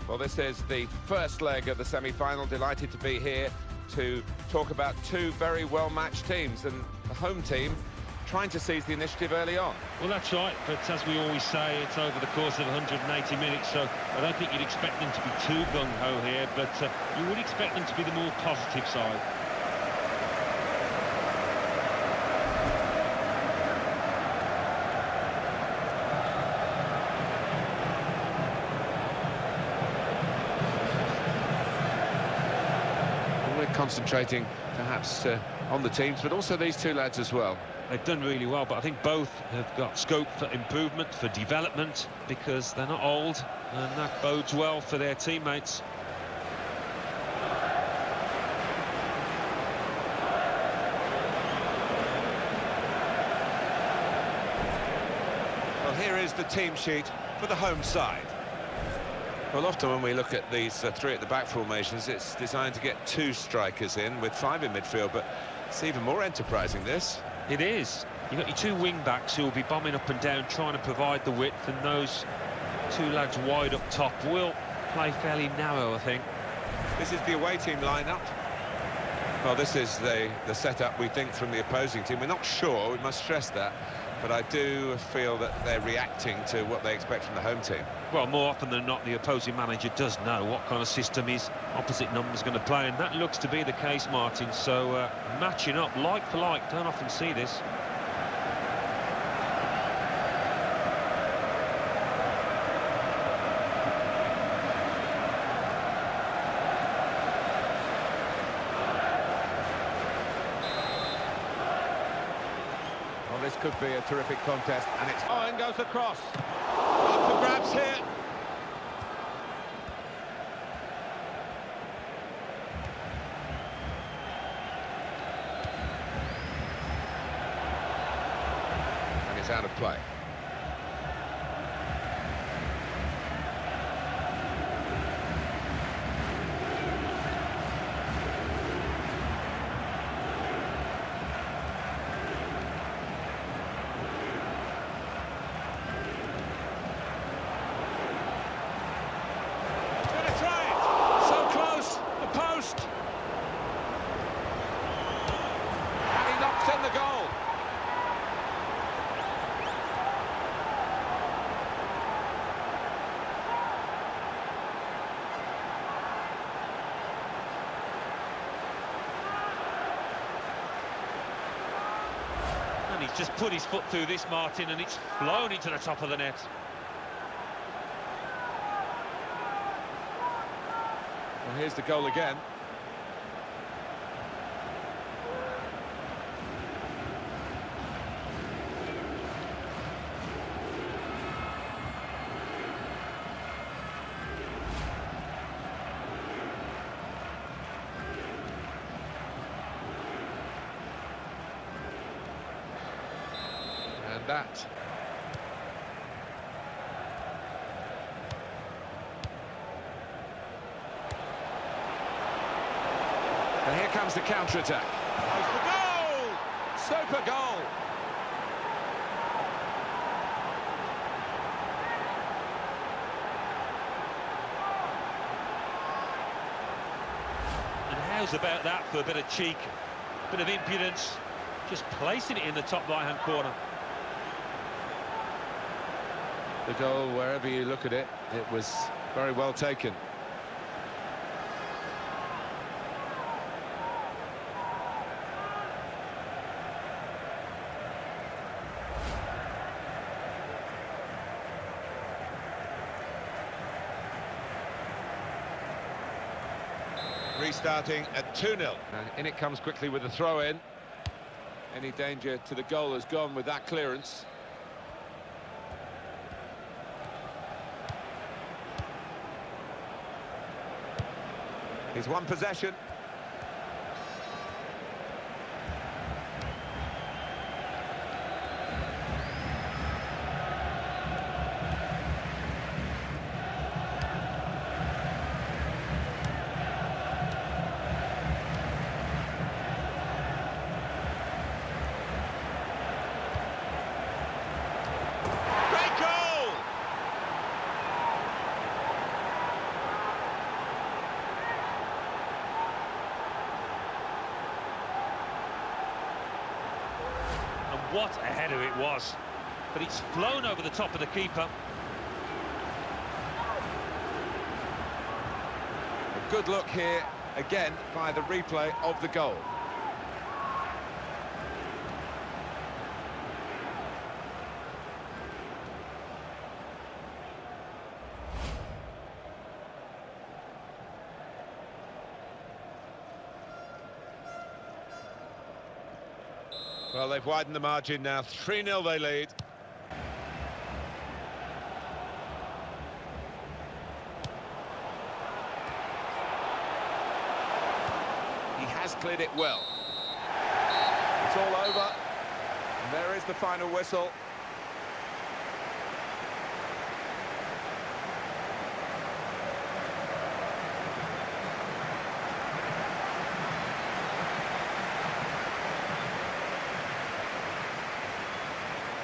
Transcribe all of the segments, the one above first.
Well, this is the first leg of the semi-final. Delighted to be here to talk about two very well-matched teams, and the home team trying to seize the initiative early on. Well, that's right, but as we always say, it's over the course of 180 minutes, so I don't think you'd expect them to be too gung-ho here, but you would expect them to be the more positive side. Concentrating perhaps on the teams, but also these two lads as well. They've done really well, but I think both have got scope for improvement, for development, because they're not old, and that bodes well for their teammates. Well, here is the team sheet for the home side. Well, often when we look at these three at the back formations, it's designed to get two strikers in with five in midfield, but it's even more enterprising, this. It is. You've got your two wing-backs who will be bombing up and down, trying to provide the width, and those two lads wide up top will play fairly narrow, I think. This is the away team lineup. Well, this is the setup, we think, from the opposing team. We're not sure, we must stress that, but I do feel that they're reacting to what they expect from the home team. Well, more often than not, the opposing manager does know what kind of system his opposite number's going to play, and that looks to be the case, Martin. So, matching up like for like, don't often see this. Well, this could be a terrific contest, and it's... Oh, in goes the cross. Up for grabs here. And it's out of play. In the goal. And he's just put his foot through this, Martin, and it's flown into the top of the net. Well, here's the goal again. That. And here comes the counter-attack. Goes the goal! Super goal! And how's about that for a bit of cheek, a bit of impudence, just placing it in the top right-hand corner. The goal, wherever you look at it, it was very well taken. Restarting at 2-0. In it comes quickly with a throw-in. Any danger to the goal has gone with that clearance. He's one possession. what a header it was. But it's flown over the top of the keeper. A good look here, again, by the replay of the goal. Well, they've widened the margin now. 3-0 they lead. He has cleared it well. It's all over. And there is the final whistle.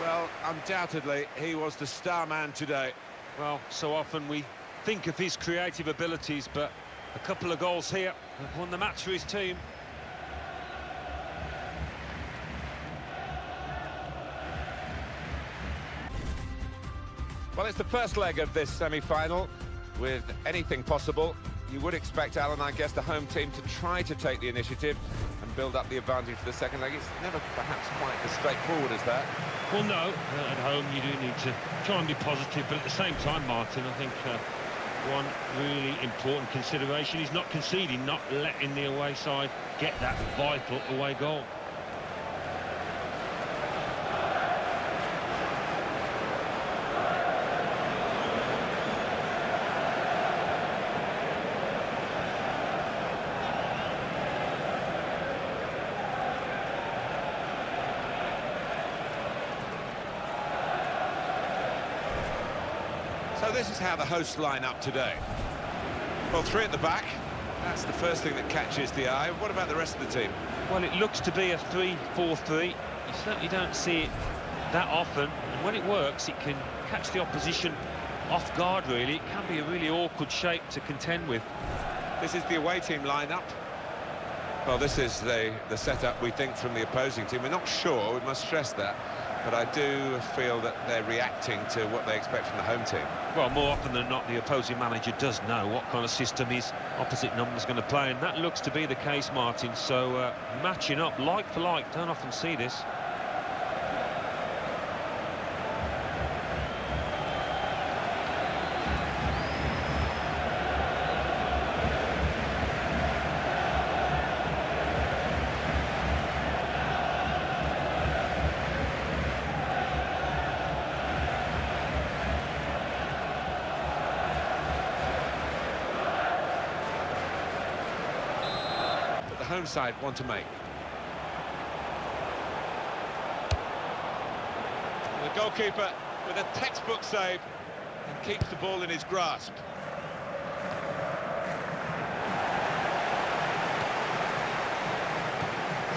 Well, undoubtedly, he was the star man today. Well, so often we think of his creative abilities, but a couple of goals here have won the match for his team. Well, it's the first leg of this semi-final. With anything possible, you would expect, Alan, I guess, the home team to try to take the initiative and build up the advantage for the second leg. It's never perhaps quite as straightforward as that. Well, no, at home you do need to try and be positive, but at the same time, Martin, I think one really important consideration is not conceding, not letting the away side get that vital away goal. So this is how the hosts line up today. Well, three at the back. That's the first thing that catches the eye. What about the rest of the team? Well, it looks to be a 3-4-3. You certainly don't see it that often. And when it works, it can catch the opposition off guard, really. It can be a really awkward shape to contend with. This is the away team lineup. Well, this is the setup we think from the opposing team. We're not sure, we must stress that. But I do feel that they're reacting to what they expect from the home team. Well, more often than not, the opposing manager does know what kind of system his opposite number's going to play, and that looks to be the case, Martin. So, matching up like for like, don't often see this. Home side want to make. The goalkeeper with a textbook save and keeps the ball in his grasp.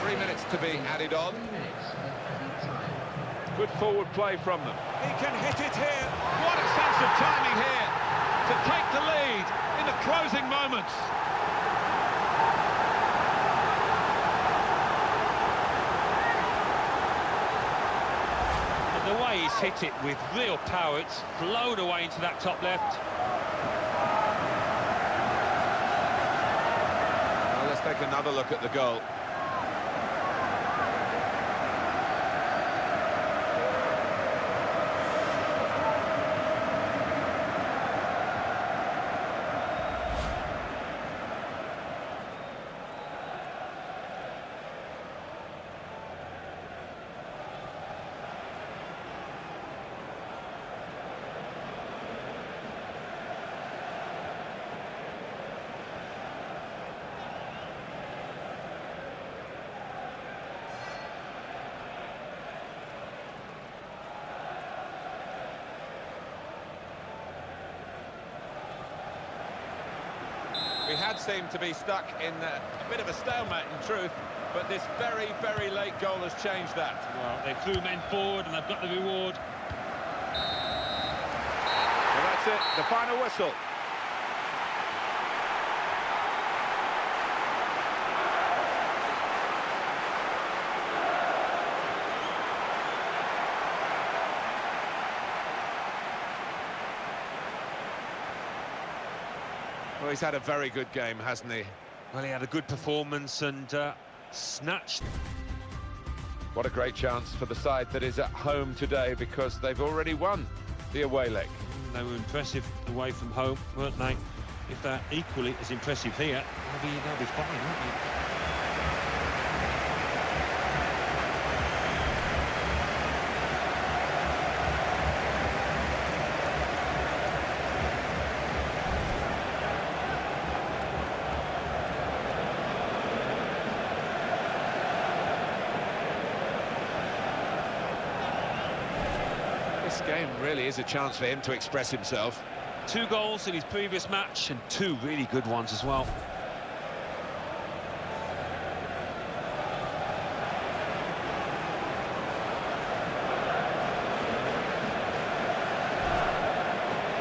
Three minutes to be added on. Good forward play from them. He can hit it here. What a sense of timing here to take the lead in the closing moments. The way he's hit it with real power, it's flown away into that top left. Well, let's take another look at the goal. We had seemed to be stuck in a bit of a stalemate in truth, but this very, very late goal has changed that. Well, they threw men forward and they've got the reward. Well, that's it, the final whistle. Well, he's had a very good game, hasn't he? Well, he had a good performance and snatched. What a great chance for the side that is at home today, because they've already won the away leg. They were impressive away from home, weren't they? If they're equally as impressive here, maybe they'll be fine, won't they? This game really is a chance for him to express himself. 2 goals in his previous match and 2 really good ones as well.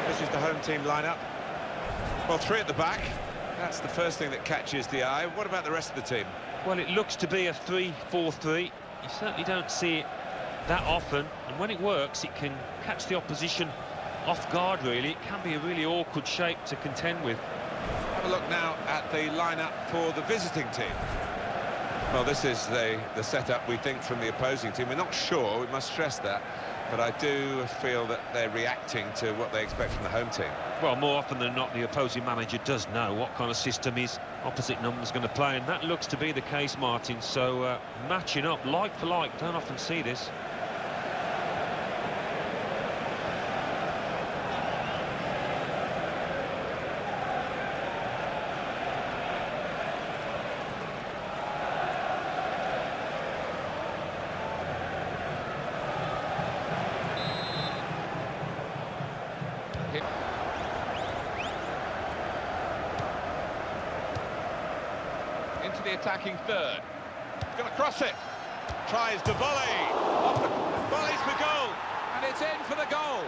This is the home team lineup. Well, 3 at the back. That's the first thing that catches the eye. What about the rest of the team? Well, it looks to be a 3-4-3. You certainly don't see it that often, and when it works, it can catch the opposition off guard, really. It can be a really awkward shape to contend with. Have a look now at the lineup for the visiting team. Well, this is the setup we think from the opposing team. We're not sure, we must stress that, but I do feel that they're reacting to what they expect from the home team. Well, more often than not, the opposing manager does know what kind of system his opposite number's going to play, and that looks to be the case, Martin. So, matching up like for like, don't often see this. Into the attacking third. Going to cross it. Tries the volley. Volleys for goal. And it's in for the goal.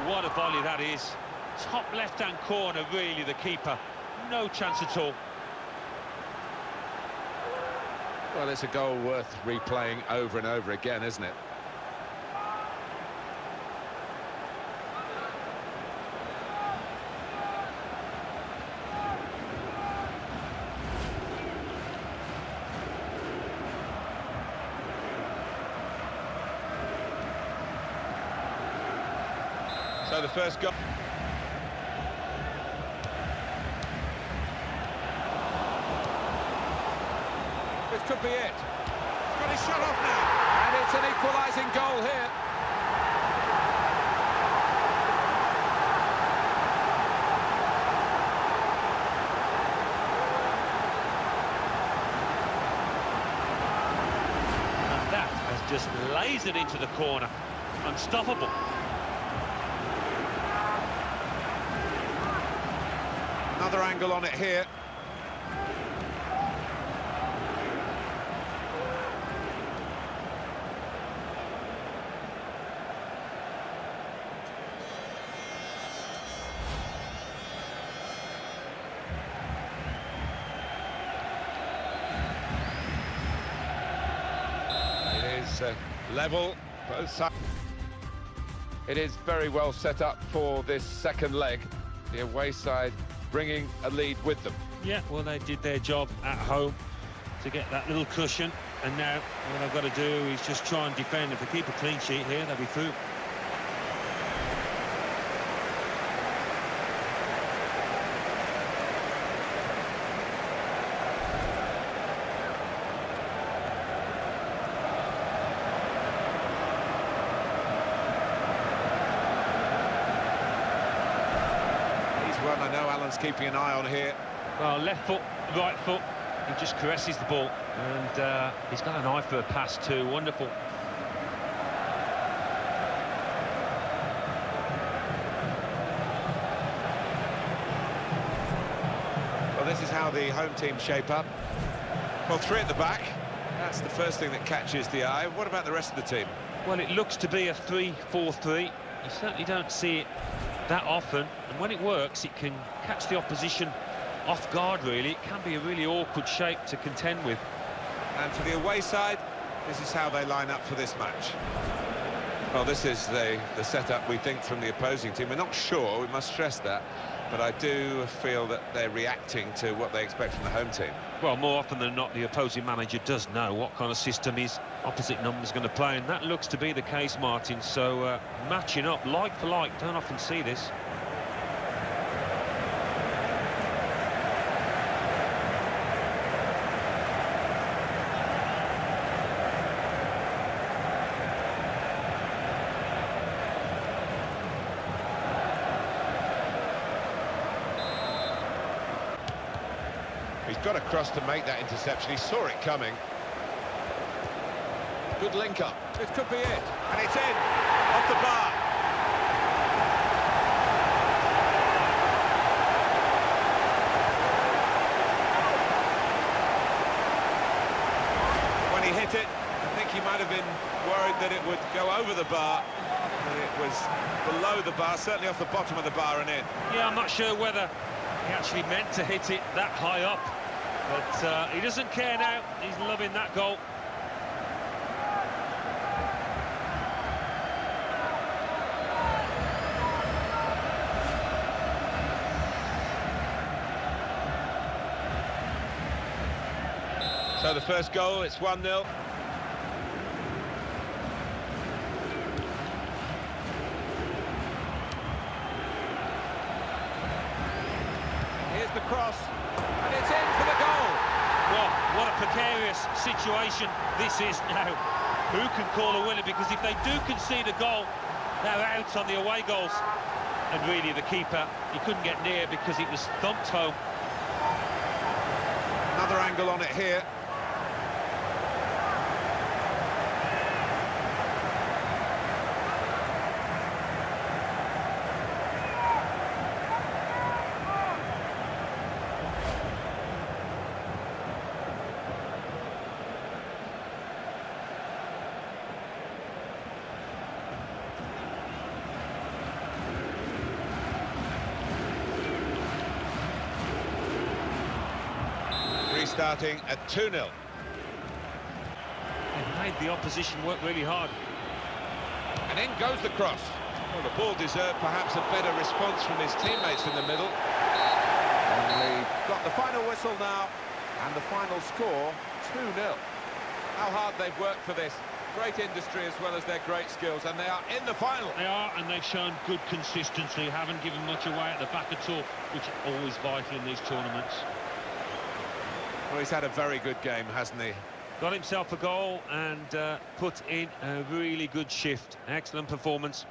What a volley that is. Top left-hand corner, really, the keeper. No chance at all. Well, it's a goal worth replaying over and over again, isn't it? So the first goal. This could be it. He's got his shot off now, and it's an equalising goal here. And that has just lasered into the corner. Unstoppable. Another angle on it here. It is level, both sides. It is very well set up for this second leg. The away side bringing a lead with them. Yeah, well, they did their job at home to get that little cushion, and now what they've got to do is just try and defend. If they keep a clean sheet here, they'll be through. One I know Alan's keeping an eye on here. Well, left foot, right foot, he just caresses the ball, and he's got an eye for a pass too. Wonderful. Well, this is how the home team shape up. Well, 3 at the back. That's the first thing that catches the eye. What about the rest of the team? Well, it looks to be a 3-4-3. You certainly don't see it that often, and when it works, it can catch the opposition off guard, really. It can be a really awkward shape to contend with. And for the away side, This is how they line up for this match. Well, this is the setup we think from the opposing team. We're not sure, we must stress that, but I do feel that they're reacting to what they expect from the home team. Well, more often than not, the opposing manager does know what kind of system his opposite number's going to play, and that looks to be the case, Martin. So, matching up like for like, don't often see this. He's got across to make that interception. He saw it coming. Good link up. This could be it. And it's in. Off the bar. When he hit it, I think he might have been worried that it would go over the bar. And it was below the bar, certainly off the bottom of the bar and in. Yeah, I'm not sure whether he actually meant to hit it that high up. But he doesn't care now. He's loving that goal. So the first goal, it's 1-0. Here's the cross, and it's in for the goal. What a precarious situation this is now. Who can call a winner? Because if they do concede a goal, they're out on the away goals. And really, the keeper, he couldn't get near because it was thumped home. Another angle on it here. Restarting at 2-0. It made the opposition work really hard. And in goes the cross. Well, the ball deserved perhaps a better response from his teammates in the middle. And we've got the final whistle now, and the final score, 2-0. How hard they've worked for this. Great industry as well as their great skills, and they are in the final. They are, and they've shown good consistency, haven't given much away at the back at all, which is always vital in these tournaments. Well, he's had a very good game, hasn't he? Got himself a goal and put in a really good shift. Excellent performance.